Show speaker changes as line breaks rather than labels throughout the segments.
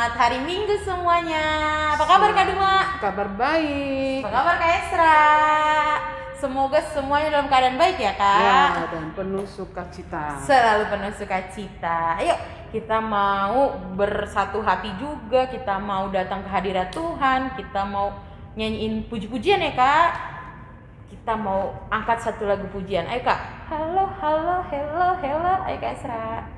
Selamat hari Minggu semuanya. Apa kabar Kak Duma?
Kabar baik.
Apa kabar Kak Esra? Semoga semuanya dalam keadaan baik ya Kak.
Ya, dan penuh sukacita.
Selalu penuh sukacita. Ayo kita mau bersatu hati juga. Kita mau datang ke hadirat Tuhan. Kita mau nyanyiin puji-pujian ya Kak. Kita mau angkat satu lagu pujian. Ayo Kak. Halo, halo, hello, hello. Ayo Kak Esra.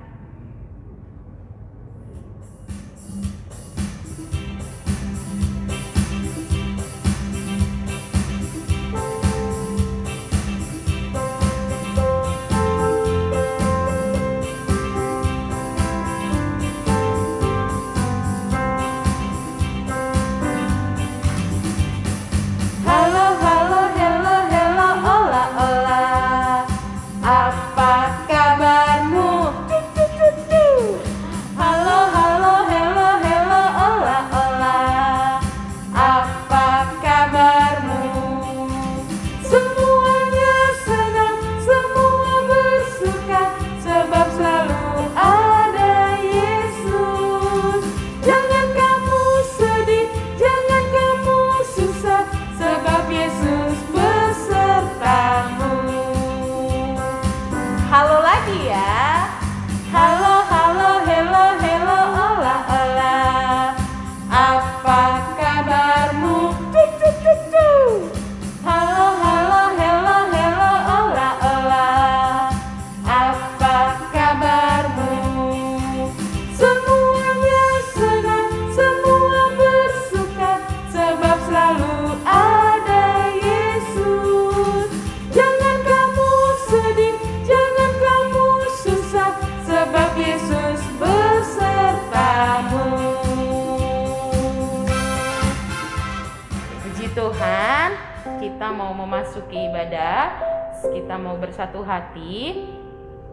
Tuhan, kita mau memasuki ibadah, kita mau bersatu hati,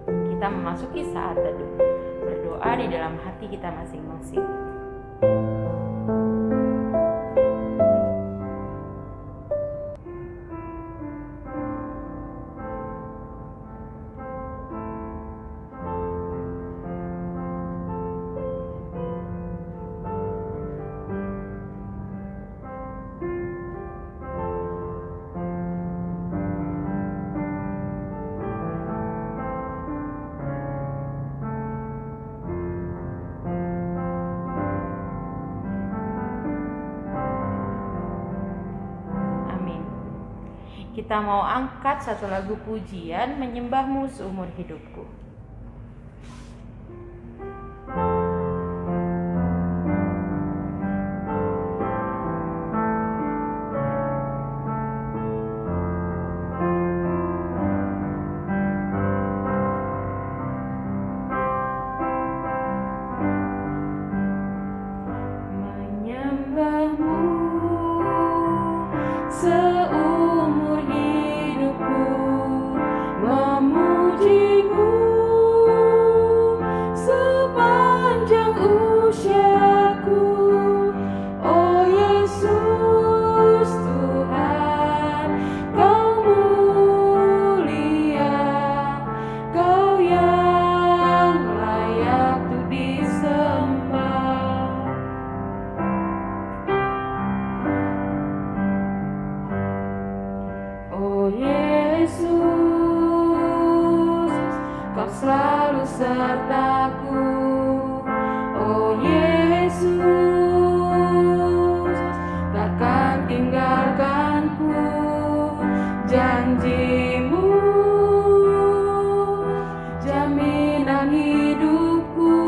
kita memasuki saat teduh, berdoa di dalam hati kita masing-masing. Kita mau angkat satu lagu pujian, menyembahmu seumur hidupku. Menyembahmu seumur hidupku, memujimu sepanjang usiaku. Oh Yesus Tuhan, Kau mulia, Kau yang layak untuk disembah. Oh Yesus, Kau selalu sertaku. Oh Yesus, takkan tinggalkanku. Janjimu, jaminan hidupku,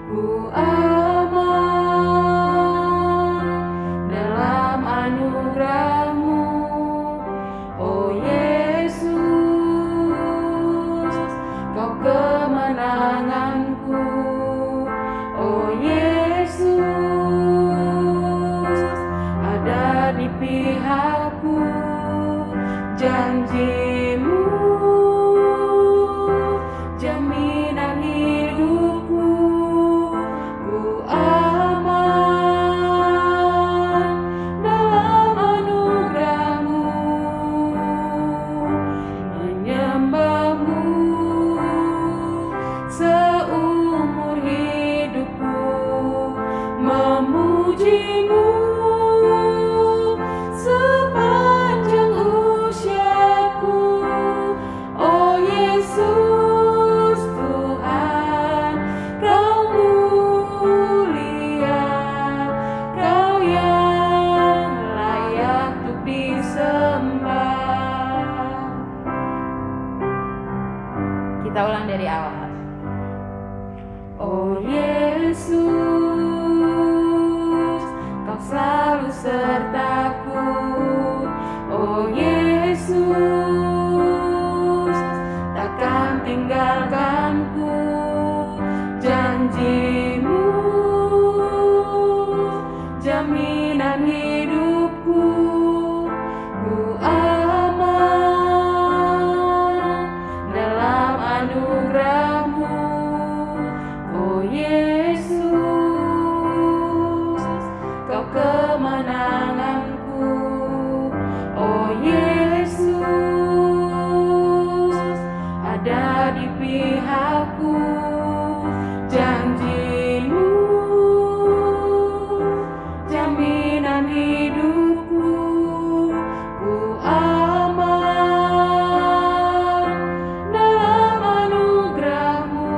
ku aman dalam anugerah-Mu. Oh Yesus, Kau kemenangan.
Yesus Tuhan, Kau mulia, Kau yang layak untuk disembah.
Kita ulang dari awal.
Oh Yesus, Kau selalu sertaku. Oh Yesus, takkan tinggalkanku. Janji-Mu, jaminan hidupku. Ku aman dalam anugerah-Mu. Oh Yesus, Kau kemenanganku. Oh Yesus, ada di pihakku. Janji-Mu, jaminan hidupku. Ku aman dalam anugerah-Mu.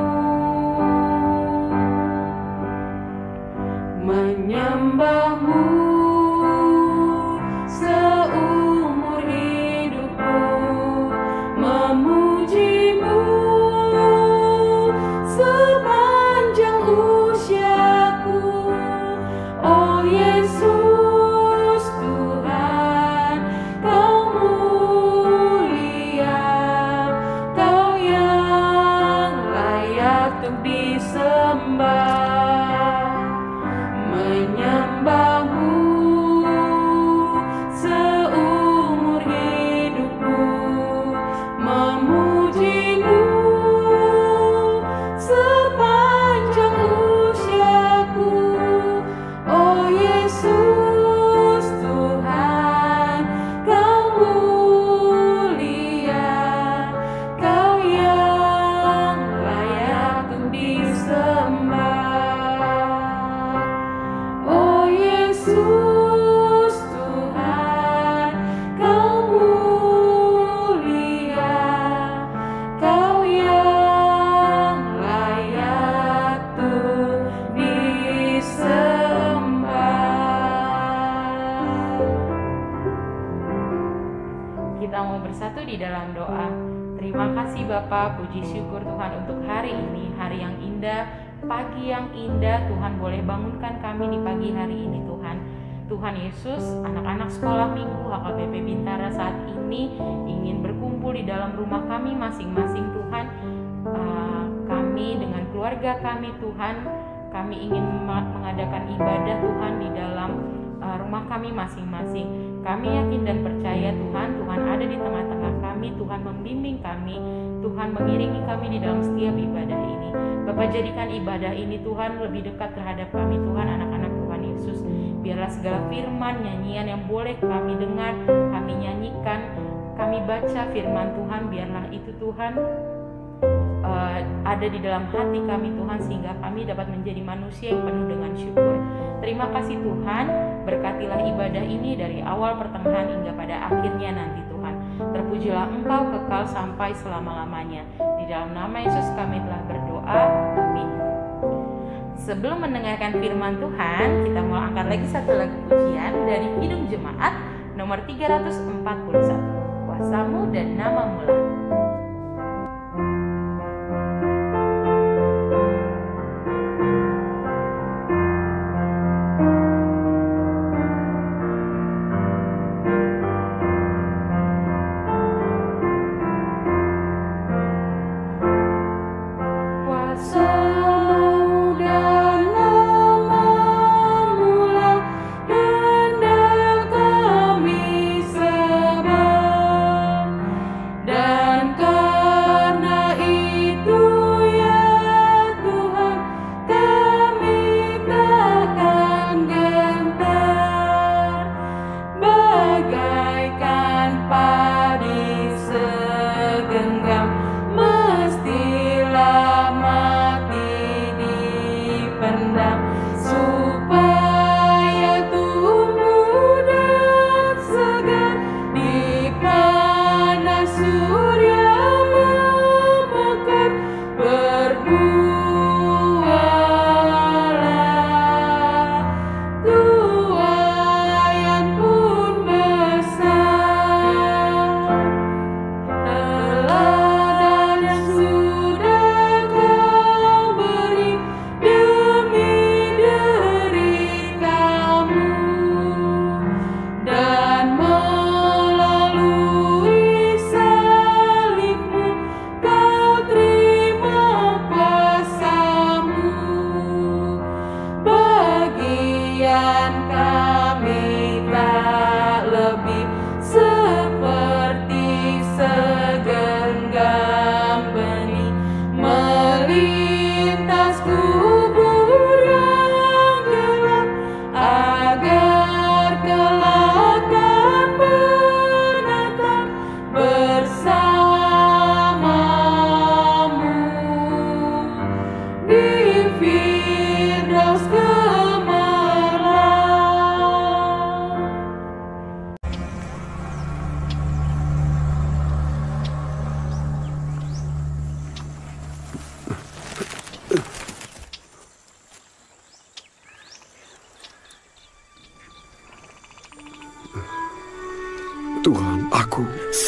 Menyembah-Mu seumur hidupku, memuji-Mu sepanjang usiaku. Oh Yesus Tuhan, Kau mulia, Kau yang layak untuk disembah. Menyembah-Mu seumur hidupku, memuji-Mu sepanjang usiaku. Oh Yesus Tuhan, Kau mulia, Kau yang layak untuk disembah. Oh Yesus Tuhan, Kau mulia, Kau yang layak untuk disembah.
Kita mau bersatu di dalam doa. Terima kasih Bapa, puji syukur Tuhan untuk hari ini, hari yang indah, pagi yang indah. Tuhan boleh bangunkan kami di pagi hari ini Tuhan. Tuhan Yesus, anak-anak sekolah minggu HKBP Bintara saat ini ingin berkumpul di dalam rumah kami masing-masing Tuhan. Kami dengan keluarga kami Tuhan, kami ingin mengadakan ibadah Tuhan di dalam rumah kami masing-masing. Kami yakin dan percaya Tuhan, Tuhan ada di tengah-tengah kami, Tuhan membimbing kami, Tuhan mengiringi kami di dalam setiap ibadah ini. Bapa, jadikan ibadah ini Tuhan lebih dekat terhadap kami Tuhan, anak-anak Tuhan Yesus. Biarlah segala firman, nyanyian yang boleh kami dengar, kami nyanyikan, kami baca firman Tuhan, biarlah itu Tuhan ada di dalam hati kami Tuhan, sehingga kami dapat menjadi manusia yang penuh dengan syukur. Terima kasih Tuhan, berkatilah ibadah ini dari awal, pertengahan hingga pada akhirnya nanti Tuhan. Terpujilah Engkau kekal sampai selama-lamanya. Di dalam nama Yesus kami telah berdoa, amin. Sebelum mendengarkan firman Tuhan, kita mau angkat lagi satu lagu pujian dari Kidung Jemaat nomor 341, Kuasa-Mu dan Nama-Mu lah.
Dan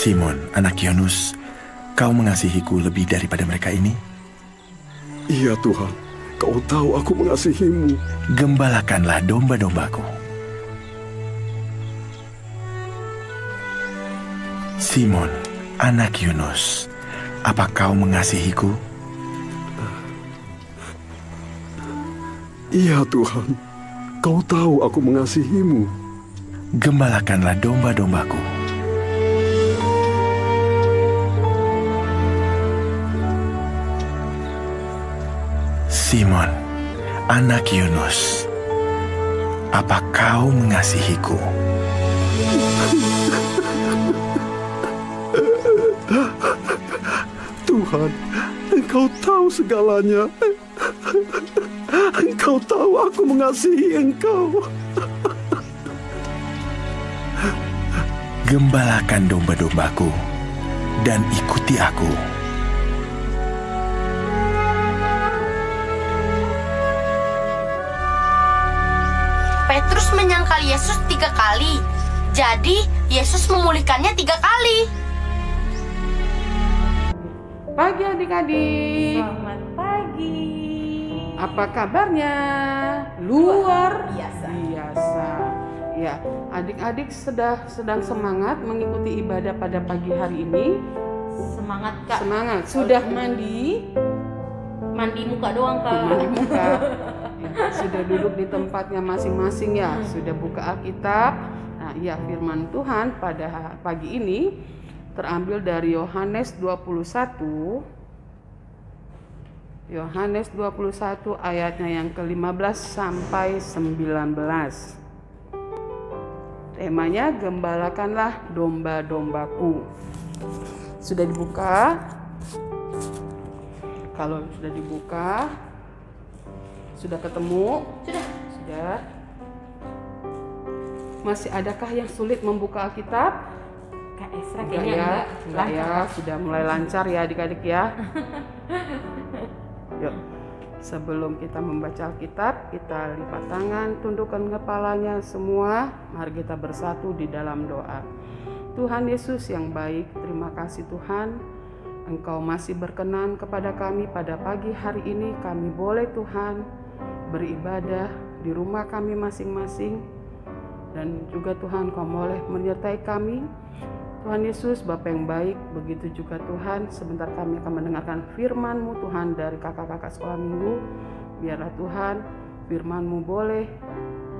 Simon, anak Yunus, kau mengasihiku lebih daripada mereka ini?
Iya Tuhan, kau tahu aku mengasihimu.
Gembalakanlah domba-dombaku. Simon, anak Yunus, apa kau mengasihiku?
Iya Tuhan, kau tahu aku mengasihimu.
Gembalakanlah domba-dombaku. Simon, anak Yunus, apa kau mengasihiku?
Tuhan, Engkau tahu segalanya. Engkau tahu aku mengasihi Engkau.
Gembalakan domba-dombaku dan ikuti aku.
Petrus menyangkal Yesus 3 kali. Jadi Yesus memulihkannya 3 kali.
Pagi adik-adik.
Selamat pagi.
Apa kabarnya? Luar
biasa.
Ya, adik-adik sedang semangat mengikuti ibadah pada pagi hari ini.
Semangat Kak.
Semangat. Sudah mandi?
Mandi muka doang Kak.
Mandi muka. Ya, sudah duduk di tempatnya masing-masing ya. Sudah buka Alkitab. Nah, ya firman Tuhan pada pagi ini terambil dari Yohanes 21. Yohanes 21 ayatnya yang ke-15 sampai 19. Temanya gembalakanlah domba-dombaku. Sudah dibuka? Kalau sudah dibuka, sudah ketemu? Sudah. Masih adakah yang sulit membuka Alkitab?
Kak Esra
Enggak
kayaknya
ya,
enggak
ya, sudah mulai lancar ya adik-adik ya. Yuk, sebelum kita membaca Alkitab, kita lipat tangan, tundukkan kepalanya semua. Mari kita bersatu di dalam doa. Tuhan Yesus yang baik, terima kasih Tuhan. Engkau masih berkenan kepada kami pada pagi hari ini. Kami boleh Tuhan beribadah di rumah kami masing-masing. Dan juga Tuhan Kau boleh menyertai kami. Tuhan Yesus, Bapa yang baik, begitu juga Tuhan, sebentar kami akan mendengarkan firman-Mu Tuhan dari kakak-kakak sekolah minggu. Biarlah Tuhan, firman-Mu boleh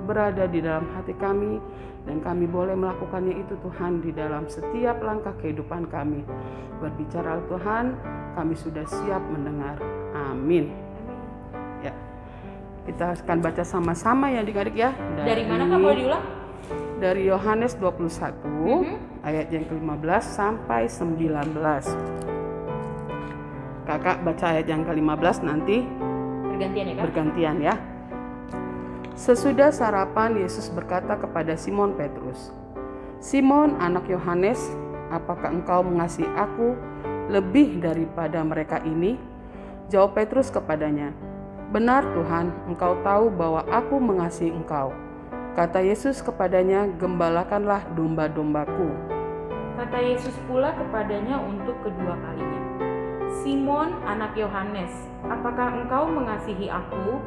berada di dalam hati kami, dan kami boleh melakukannya itu Tuhan di dalam setiap langkah kehidupan kami. Berbicara Tuhan, kami sudah siap mendengar. Amin. Ya, kita akan baca sama-sama ya adik-adik ya.
Dari mana Kak, boleh diulang?
Dari Yohanes 21 ayat yang ke-15 sampai 19. Kakak baca ayat yang ke-15, nanti
Bergantian ya Kak?
bergantian ya. Sesudah sarapan, Yesus berkata kepada Simon Petrus, "Simon, anak Yohanes, apakah engkau mengasihi aku lebih daripada mereka ini?" Jawab Petrus kepadanya, "Benar Tuhan, engkau tahu bahwa aku mengasihi engkau." Kata Yesus kepadanya, "Gembalakanlah domba-dombaku."
Kata Yesus pula kepadanya untuk kedua kalinya, "Simon, anak Yohanes, apakah engkau mengasihi aku?"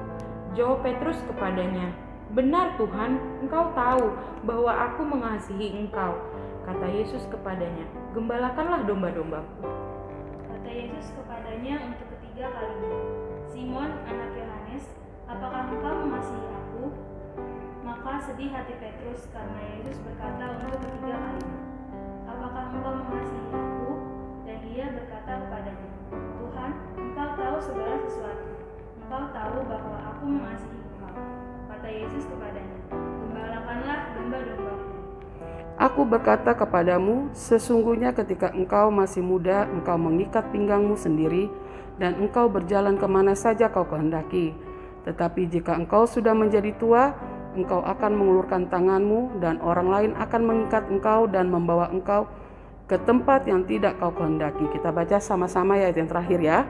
Jawab Petrus kepadanya, "Benar Tuhan, engkau tahu bahwa aku mengasihi engkau." Kata Yesus kepadanya, "Gembalakanlah domba-dombaku."
Kata Yesus kepadanya untuk ketiga kalinya, "Simon, anak Yohanes, apakah engkau mengasihi aku?" Maka sedih hati Petrus karena Yesus berkata untuk ketiga kalinya, "Apakah engkau mengasihi aku?" Dan ia berkata kepadanya, "Tuhan, engkau tahu segala sesuatu. Engkau tahu bahwa aku mengasihi engkau." Kata Yesus kepadanya, "Gembalakanlah domba-dombaku."
Aku berkata kepadamu, sesungguhnya ketika engkau masih muda, engkau mengikat pinggangmu sendiri, dan engkau berjalan kemana saja kau kehendaki. Tetapi jika engkau sudah menjadi tua, engkau akan mengulurkan tanganmu, dan orang lain akan mengikat engkau dan membawa engkau ke tempat yang tidak kau kehendaki. Kita baca sama-sama ya yang terakhir ya.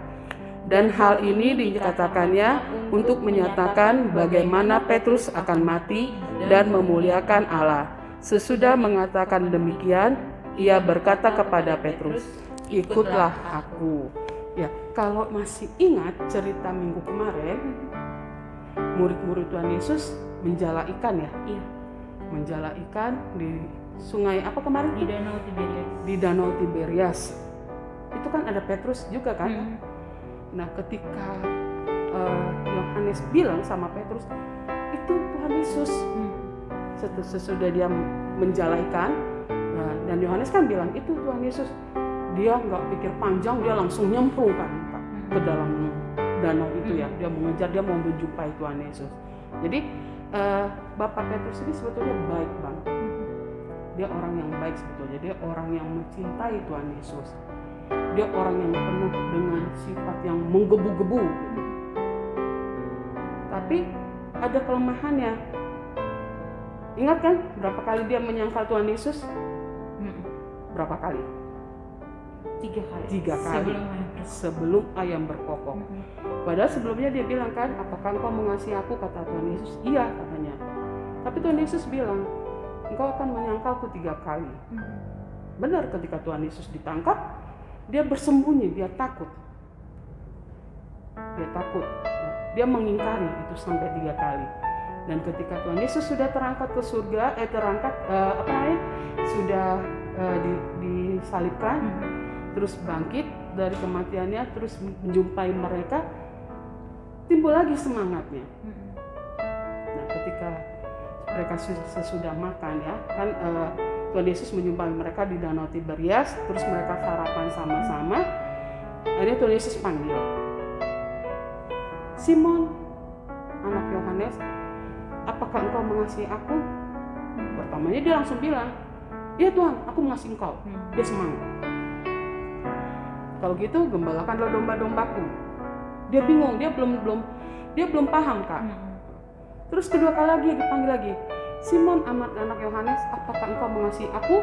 Dan hal ini dikatakannya untuk menyatakan bagaimana Petrus akan mati dan memuliakan Allah. Sesudah mengatakan demikian, ia berkata kepada Petrus, ikutlah aku. Ya, kalau masih ingat cerita minggu kemarin, murid-murid Tuhan Yesus menjala ikan ya.
Iya.
Menjala ikan di sungai apa kemarin?
Di Danau Tiberias.
Di Danau Tiberias. Itu kan ada Petrus juga kan? Nah, ketika Yohanes bilang sama Petrus, itu Tuhan Yesus. Sesudah dia menjala ikan, dan Yohanes kan bilang itu Tuhan Yesus. Dia nggak pikir panjang, dia langsung nyemplung kan ke dalam danau itu ya. Dia mengejar, dia mau menjumpai Tuhan Yesus. Jadi Bapak Petrus ini sebetulnya baik banget. Dia orang yang baik sebetulnya. Dia orang yang mencintai Tuhan Yesus. Dia orang yang penuh dengan sifat yang menggebu-gebu. Tapi ada kelemahannya. Ingat kan berapa kali dia menyangkal Tuhan Yesus? Berapa kali?
3 kali.
3 kali. Sebelum ayam berkokok. Padahal sebelumnya dia bilang kan, apakah engkau mengasihi aku? Kata Tuhan Yesus, iya katanya. Tapi Tuhan Yesus bilang, engkau akan menyangkalku 3 kali. Benar, ketika Tuhan Yesus ditangkap, dia bersembunyi, dia takut. Dia takut. Dia mengingkari itu sampai 3 kali. Dan ketika Tuhan Yesus sudah terangkat ke surga, sudah disalibkan, terus bangkit dari kematiannya, terus menjumpai mereka, timbul lagi semangatnya. Nah, ketika mereka sesudah makan ya, kan Tuhan Yesus menjumpai mereka di Danau Tiberias, terus mereka sarapan sama-sama. Akhirnya Tuhan Yesus panggil, Simon, anak Yohanes, apakah engkau mengasihi aku? Pertamanya dia langsung bilang, iya Tuhan, aku mengasihi engkau. Dia semangat. Kalau gitu gembalakanlah domba-dombaku. Dia bingung, dia belum paham Kak. Terus kedua kali lagi dipanggil lagi, Simon anak Yohanes, apakah engkau mengasihi aku?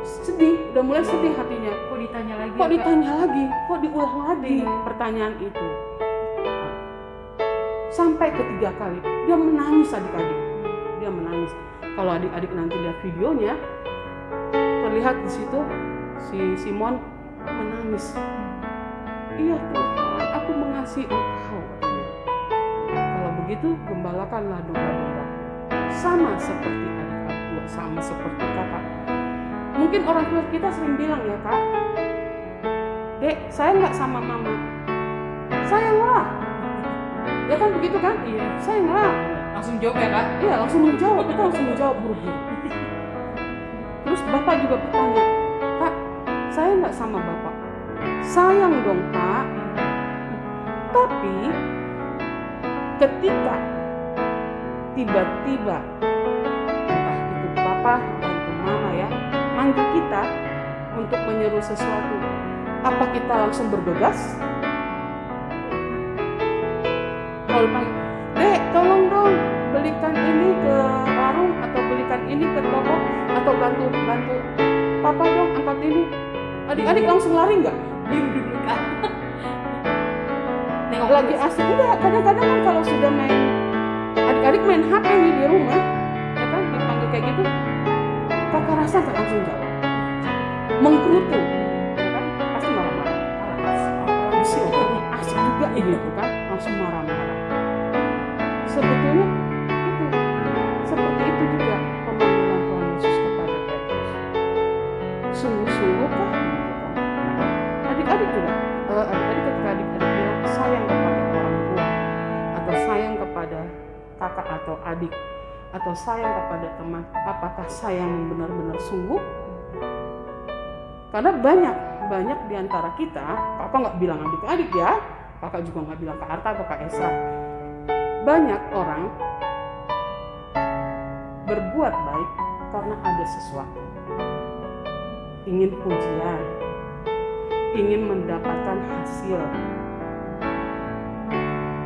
Sedih, udah mulai sedih hatinya.
Kok ditanya lagi?
Kok ditanya lagi? Kok diulang lagi pertanyaan itu? Sampai ketiga kali dia menangis, adik-adik. Dia menangis. Kalau adik-adik nanti lihat videonya, terlihat di situ si Simon menangis. Iya Tuhan, aku mengasihi Engkau. Kalau begitu, gembalakanlah domba-domba. Sama seperti adik-adik, sama seperti kakak. Mungkin orang tua kita sering bilang ya Kak, Dek, saya nggak sama mama. Sayanglah. Ya kan begitu kan?
Iya.
Sayanglah.
Langsung jawab ya Kak?
Iya, langsung menjawab. Kita langsung menjawab buru-buru. Terus Bapak juga bertanya, Kak, saya nggak sama Bapak. Sayang dong Pak. Tapi ketika tiba-tiba entah itu Papa, entah itu Mama ya, manggil kita untuk menyeru sesuatu, apa kita langsung bergegas? Kalau panggil, Dek, tolong dong belikan ini ke warung atau belikan ini ke toko atau bantu Papa dong angkat ini. Adik-adik langsung lari nggak?
Dulu Kak.
Lagi asik enggak? Kadang-kadang kan kalau sudah main, adik-adik main HP nih di rumah, ya kan dipanggil kayak gitu, kakak rasa nggak langsung jawab, menggerutu, ya kan? Pasti marah-marah. Apalagi sih orangnya asik juga gitu kan, langsung marah-marah. Sebetulnya itu seperti itu juga pemanggilan Tuhan Yesus kepada Petrus. Sungguh-sungguh kah? Gitu kan? Nah, adik-adik juga, adik-adik ketika adik-adik bilang sayang kepada orang tua, atau sayang kepada kakak atau adik, atau sayang kepada teman, apakah sayang benar-benar sungguh? Karena banyak di antara kita, kakak nggak bilang adik-adik ya, kakak juga nggak bilang Kak Arta atau Kak Esra. Banyak orang berbuat baik karena ada sesuatu, ingin pujian, ingin mendapatkan hasil,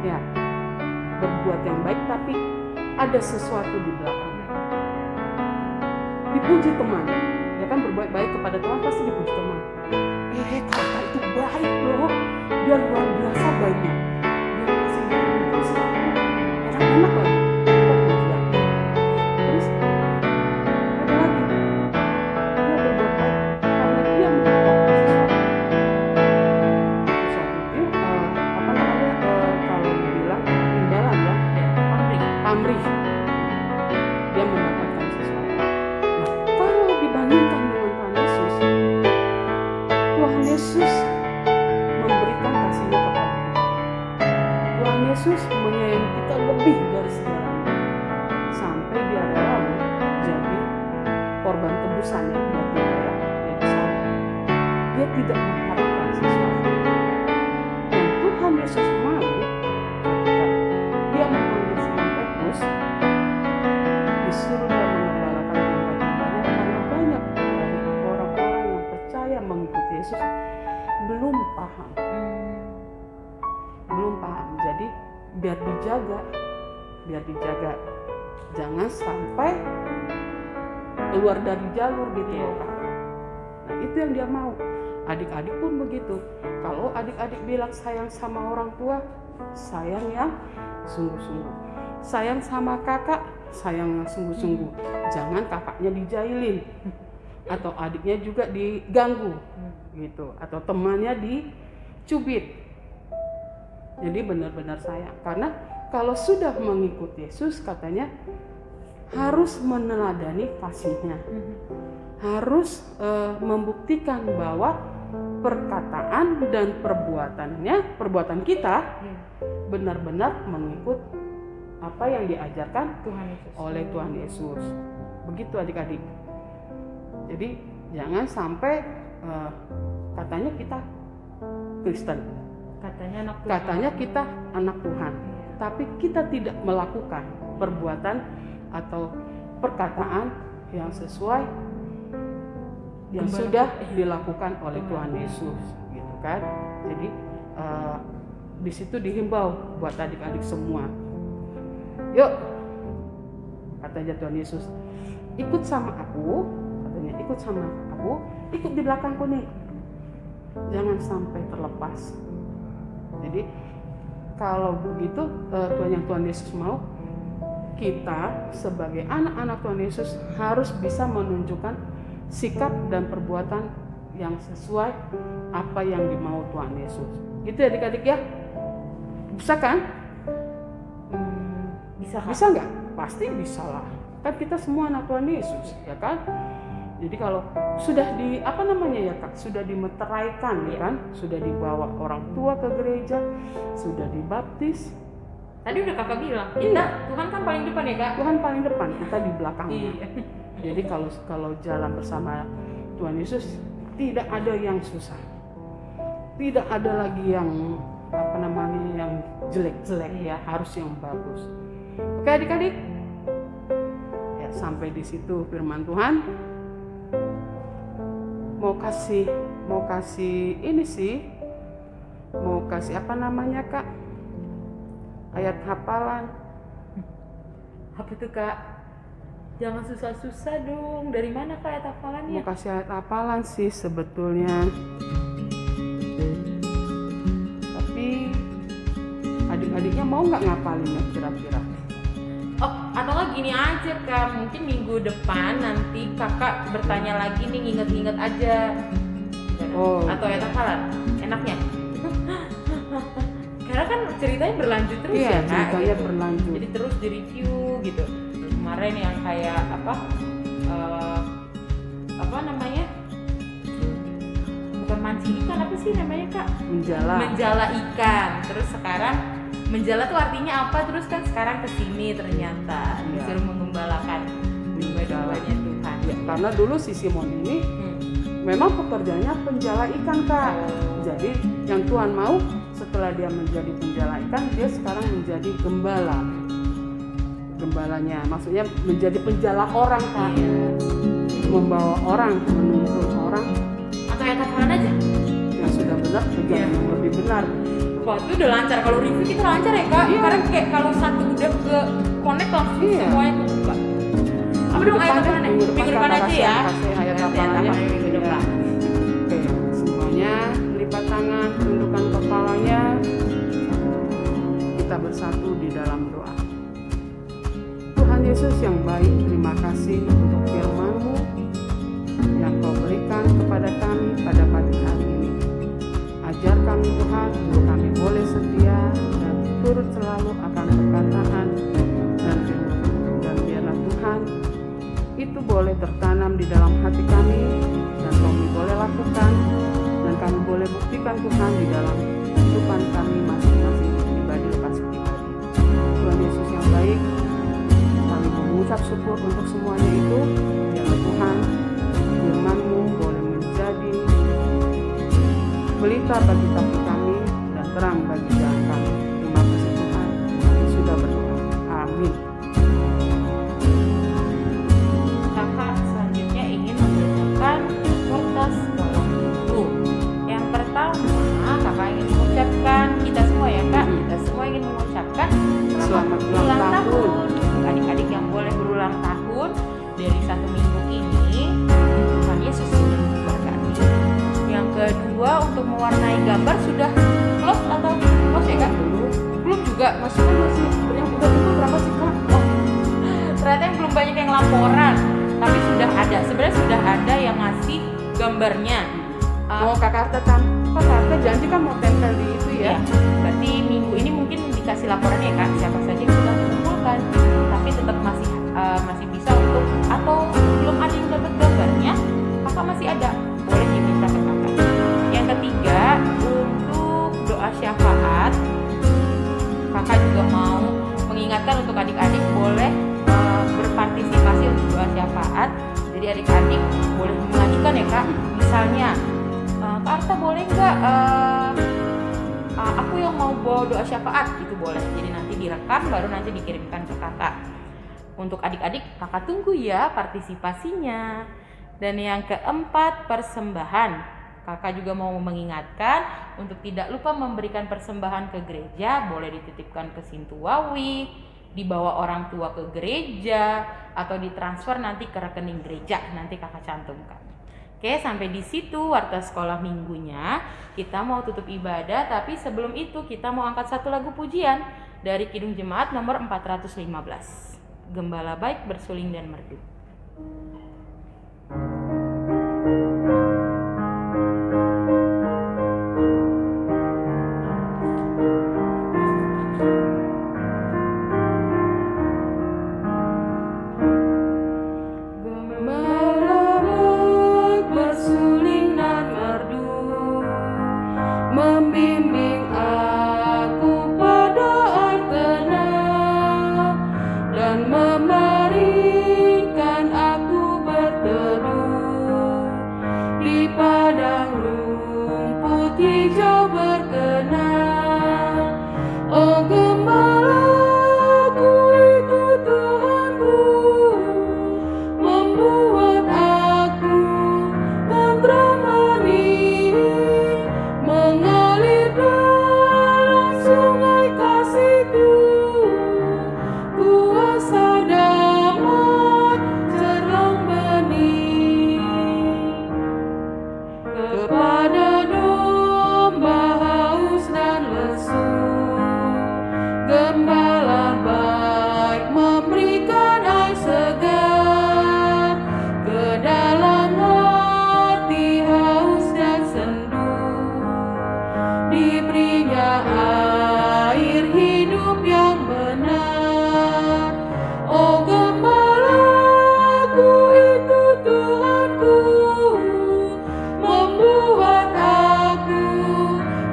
ya, berbuat yang baik tapi ada sesuatu di belakangnya. Dipuji teman, ya kan, berbuat baik kepada teman pasti dipuji teman. Kakak itu baik loh, dia luar biasa baiknya. Dia kasih enak lagi, pujian. Terus ada lagi, Yesus menyayangi kita lebih dari segalanya, sampai dia rela jadi korban tebusannya buat kita ya, jadi salib. Dia tidak mengharapkan sesuatu. Dan Tuhan Yesus mau ketika dia memanggil Simon Petrus, disuruh dia mengembalakan domba-dombanya, karena banyak dari orang-orang yang percaya mengikuti Yesus belum paham. Jadi biar dijaga, jangan sampai keluar dari jalur gitu ya Kak. Nah itu yang dia mau. Adik-adik pun begitu. Kalau adik-adik bilang sayang sama orang tua, sayang yang sungguh-sungguh. Sayang sama kakak, sayang yang sungguh-sungguh. Jangan kakaknya dijailin atau adiknya juga diganggu gitu, atau temannya dicubit. Jadi benar-benar sayang. Karena kalau sudah mengikuti Yesus, katanya harus meneladani kasihnya, harus membuktikan bahwa perkataan dan perbuatan kita benar-benar mengikut apa yang diajarkan
Tuhan Yesus.
oleh Tuhan Yesus. Begitu adik-adik. Jadi jangan sampai katanya kita Kristen, katanya kita anak Tuhan, tapi kita tidak melakukan perbuatan atau perkataan yang sesuai yang sudah dilakukan oleh Tuhan Yesus, gitu kan? Jadi di situ dihimbau buat adik-adik semua. Yuk, katanya Tuhan Yesus, ikut sama aku, katanya ikut sama aku, ikut di belakangku nih. Jangan sampai terlepas. Jadi kalau begitu Tuhan Yesus mau, kita sebagai anak-anak Tuhan Yesus harus bisa menunjukkan sikap dan perbuatan yang sesuai apa yang dimau Tuhan Yesus. Gitu ya adik-adik ya. Bisa kan? Bisa nggak? Pasti bisa lah. Kan kita semua anak Tuhan Yesus, ya kan? Jadi kalau sudah sudah dimeteraikan, ya kan? Sudah dibawa orang tua ke gereja, sudah dibaptis.
Tadi udah kakak bilang, kita Tuhan kan paling depan ya kak?
Tuhan paling depan, kita di belakangnya.
Iya.
Jadi kalau jalan bersama Tuhan Yesus, tidak ada yang susah, tidak ada lagi yang yang jelek-jelek ya, harus yang bagus. Oke adik-adik, ya sampai di situ firman Tuhan. Mau kasih ini sih, mau kasih kak? Ayat hafalan.
Apa tuh kak? Jangan susah-susah dong. Dari mana kak ayat hafalannya?
Mau kasih ayat hafalan sih sebetulnya. Tapi adik-adiknya mau nggak ngapalin kira-kira?
Oh, atau nggak gini aja kak, mungkin minggu depan nanti kakak bertanya lagi nih, nginget-nginget aja.
Oh.
Atau ayat hafalan, enaknya. Karena kan ceritanya berlanjut terus ya kak.
Ceritanya berlanjut.
Jadi terus di review gitu. Kemarin yang kayak bukan mancing ikan, apa sih namanya kak? Menjala ikan. Terus sekarang menjala tuh artinya apa? Terus kan sekarang kesini ternyata disuruh mengembalakan domba-dombanya Tuhan.
Ya, karena dulu si Simon ini memang pekerjaannya penjala ikan kak. Jadi yang Tuhan mau setelah dia menjadi penjala ikan, dia sekarang menjadi gembalanya, maksudnya menjadi penjala orang kak. Membawa orang, menuntun orang.
Atau ayat hafalan aja
yang sudah benar, yang lebih benar.
Wah itu udah lancar, kalau review kita lancar ya kak. Karena kayak kalau satu udah ke connect langsung semuanya kebuka. Apa dong ayat hafalannya? Minggu depan aja ya.
Kasih ayat hafalannya minggu depan. Oke, semuanya lipat tangan, tundukkan kepalanya. Kita bersatu di dalam doa. Tuhan Yesus yang baik, terima kasih untuk firman-Mu yang Kau berikan kepada kami pada pagi hari ini. Ajar kami Tuhan, untuk kami boleh setia dan turut selalu akan perkataan dan firman. Dan biarlah Tuhan itu boleh tertanam di dalam hati kami, dan kami boleh lakukan, dan kami boleh buktikan Tuhan di dalam kehidupan kami masing-masing pribadi lepas pribadi. baik. Kami mengucap syukur untuk semuanya itu. Biarlah Tuhan, firman-Mu boleh menjadi pelita bagi kaki kami dan terang bagi jalan kami. Terima kasih Tuhan, kami sudah berdoa. Amin.
Kakak selanjutnya ingin membacakan kertas sekolah minggu. Yang pertama, kakak ingin mengucapkan, kita semua ya kak, kita semua ingin mengucapkan
Selamat ulang tahun.
Adik-adik yang boleh berulang tahun dari 1 minggu ini, Tuhan Yesus sudah memberkati. Yang kedua, untuk mewarnai gambar sudah close atau close ya kak? Belum juga, maksudnya masih yang udah itu berapa sih kak? Oh, ternyata yang belum banyak yang laporan, tapi sudah ada. Sebenarnya sudah ada yang ngasih gambarnya.
Oh kakak Arta janji kan mau tempel di itu ya?
Ya, berarti minggu ini mungkin dikasih laporannya ya kak, siapa saja yang sudah mengumpulkan, tapi tetap masih bisa untuk, atau belum ada yang dapat gambarnya, kakak masih ada, boleh diminta ke kakak. Yang ketiga, untuk doa syafaat, kakak juga mau mengingatkan untuk adik-adik boleh berpartisipasi untuk doa syafaat. Jadi adik-adik boleh mengajukan ya kak, misalnya Kak Arta boleh nggak aku yang mau bawa doa syafaat, gitu boleh. Jadi nanti direkam baru nanti dikirimkan ke kakak. Untuk adik-adik kakak tunggu ya partisipasinya. Dan yang keempat, persembahan. Kakak juga mau mengingatkan untuk tidak lupa memberikan persembahan ke gereja. Boleh dititipkan ke Sintuawi, dibawa orang tua ke gereja, atau ditransfer nanti ke rekening gereja. Nanti kakak cantumkan. Oke, sampai di situ warta sekolah minggunya. Kita mau tutup ibadah, tapi sebelum itu kita mau angkat satu lagu pujian dari Kidung Jemaat nomor 415. Gembala baik bersuling dan merdu.
Membimbing aku pada air tenang dan memaringkan aku berteduh di padang rumput hijau berkenan. Oh gembalaku itu Tuhanku, membuat aku tentram hening, mengalir dalam sungai kasih-Ku, kuasa damai cerang bening. Kepada domba haus dan lesu, gembala baik memberikan air segar ke dalam hati haus dan sendu. Diberinya air hidup yang benar. Oh gembalaku itu Tuhanku, membuat aku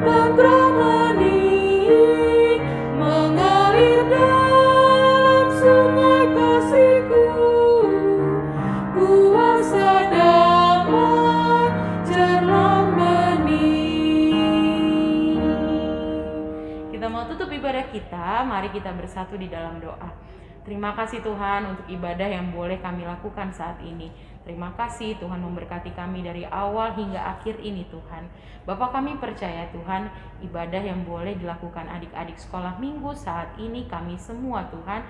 tentram hening, mengalir dalam sungai kasih-Ku, kuasa damai cerang bening.
Kita mau tutup ibadah kita, mari kita bersatu di dalam doa. Terima kasih Tuhan untuk ibadah yang boleh kami lakukan saat ini. Terima kasih Tuhan memberkati kami dari awal hingga akhir ini Tuhan. Bapak kami percaya Tuhan, ibadah yang boleh dilakukan adik-adik sekolah minggu saat ini kami semua Tuhan,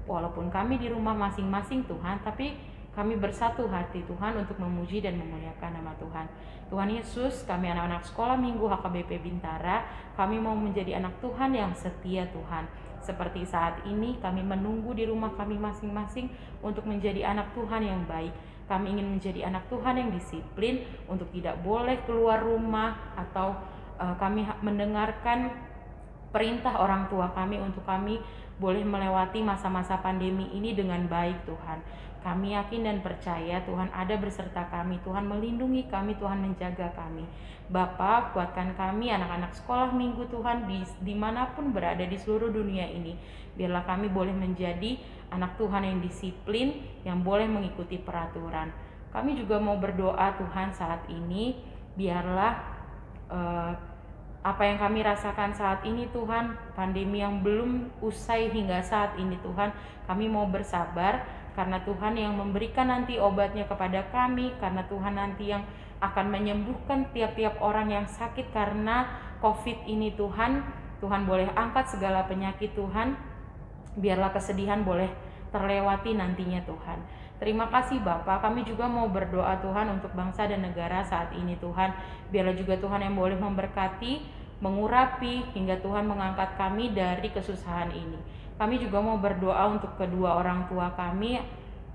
walaupun kami di rumah masing-masing Tuhan, tapi kami bersatu hati Tuhan untuk memuji dan memuliakan nama Tuhan. Tuhan Yesus, kami anak-anak sekolah minggu HKBP Bintara, kami mau menjadi anak Tuhan yang setia Tuhan. Seperti saat ini kami menunggu di rumah kami masing-masing untuk menjadi anak Tuhan yang baik. Kami ingin menjadi anak Tuhan yang disiplin untuk tidak boleh keluar rumah, atau kami mendengarkan perintah orang tua kami untuk kami boleh melewati masa-masa pandemi ini dengan baik Tuhan. Kami yakin dan percaya Tuhan ada berserta kami, Tuhan melindungi kami, Tuhan menjaga kami. Bapa, kuatkan kami anak-anak sekolah minggu Tuhan dimanapun berada di seluruh dunia ini. Biarlah kami boleh menjadi anak Tuhan yang disiplin, yang boleh mengikuti peraturan. Kami juga mau berdoa Tuhan saat ini, biarlah apa yang kami rasakan saat ini Tuhan, pandemi yang belum usai hingga saat ini Tuhan, kami mau bersabar karena Tuhan yang memberikan nanti obatnya kepada kami, karena Tuhan nanti yang akan menyembuhkan tiap-tiap orang yang sakit karena COVID ini Tuhan. Tuhan boleh angkat segala penyakit Tuhan, biarlah kesedihan boleh terlewati nantinya Tuhan. Terima kasih Bapa, kami juga mau berdoa Tuhan untuk bangsa dan negara saat ini Tuhan. Biarlah juga Tuhan yang boleh memberkati, mengurapi hingga Tuhan mengangkat kami dari kesusahan ini. Kami juga mau berdoa untuk kedua orang tua kami.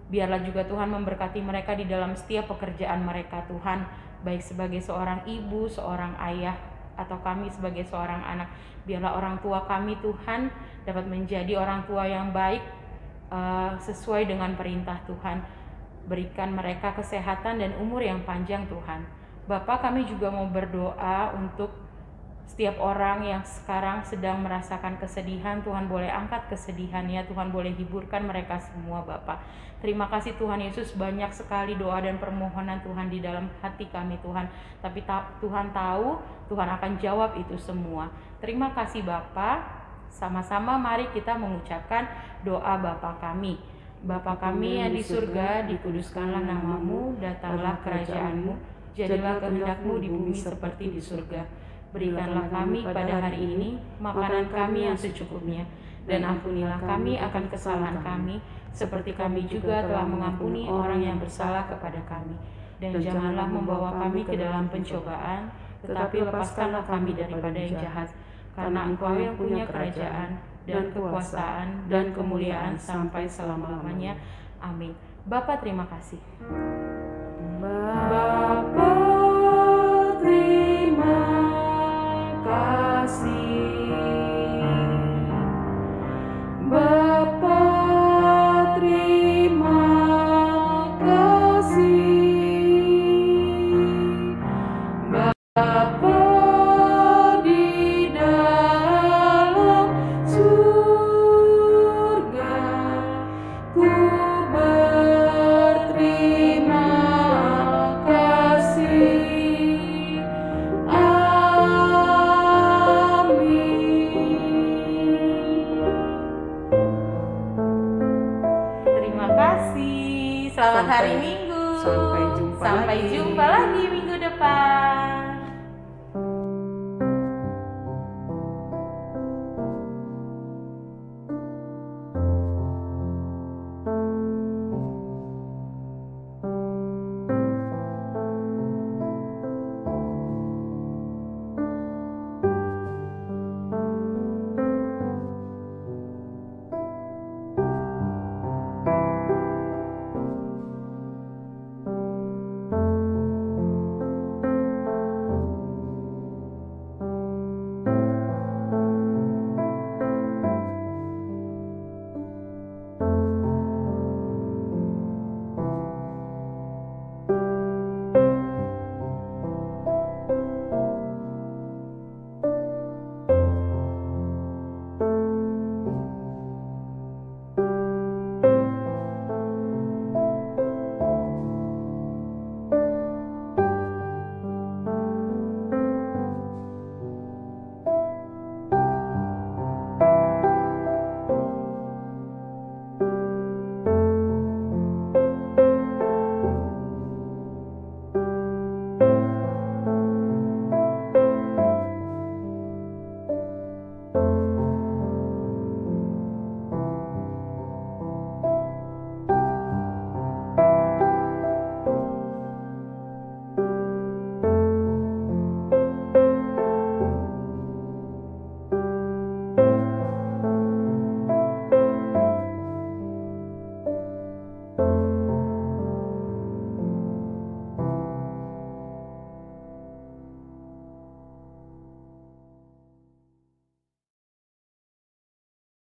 Biarlah juga Tuhan memberkati mereka di dalam setiap pekerjaan mereka Tuhan, baik sebagai seorang ibu, seorang ayah, atau kami sebagai seorang anak. Biarlah orang tua kami Tuhan dapat menjadi orang tua yang baik, sesuai dengan perintah Tuhan. Berikan mereka kesehatan dan umur yang panjang Tuhan. Bapa, kami juga mau berdoa untuk setiap orang yang sekarang sedang merasakan kesedihan. Tuhan boleh angkat kesedihannya, Tuhan boleh hiburkan mereka semua Bapa. Terima kasih Tuhan Yesus, banyak sekali doa dan permohonan Tuhan di dalam hati kami Tuhan. Tapi Tuhan tahu, Tuhan akan jawab itu semua. Terima kasih Bapa. Sama-sama mari kita mengucapkan doa Bapa kami. Bapa kami yang di surga, dikuduskanlah namamu, datanglah kerajaanmu, jadilah kehendak-mu di bumi seperti di surga. Berikanlah kami pada hari ini makanan kami yang secukupnya, dan ampunilah kami akan kesalahan kami, seperti kami juga telah mengampuni orang yang bersalah kepada kami. Dan janganlah membawa kami ke dalam pencobaan, tetapi lepaskanlah kami daripada yang jahat. Karena Engkau yang punya kerajaan, dan kekuasaan, dan kemuliaan sampai selama-lamanya. Amin. Bapa, terima kasih. Bapa, terima kasih. Bapa, terima kasih. Bapa di dalam surga, ku berterima kasih. Terima kasih. Selamat hari Minggu.
Sampai jumpa
Sampai
lagi.
jumpa lagi minggu depan.